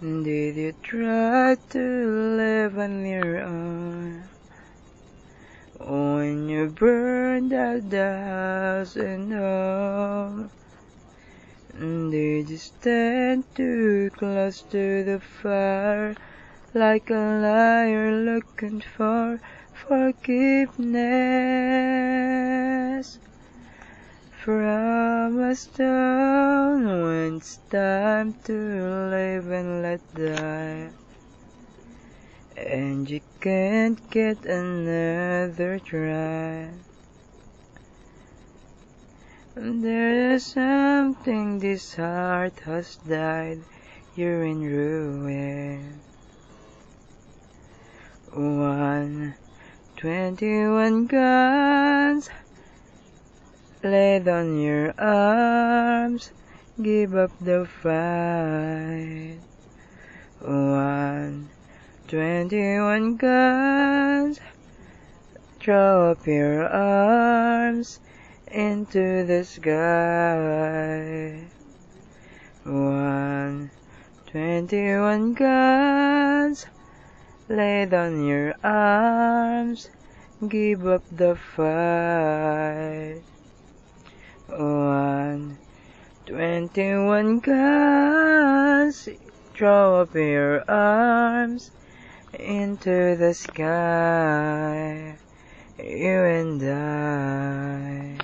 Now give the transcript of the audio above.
Did you try to live on your own when you burned out the house and home? Did you stand too close to the fire like a liar looking for forgiveness from a stone when it's time to live and let die, and you can't get another try? There's something, this heart has died, you're in ruin. 121 guns laid on your arms, give up the fight. 121 guns, throw up your arms into the sky. 121 guns laid on your arms, give up the fight. 121 guns, throw up your arms into the sky, you and I.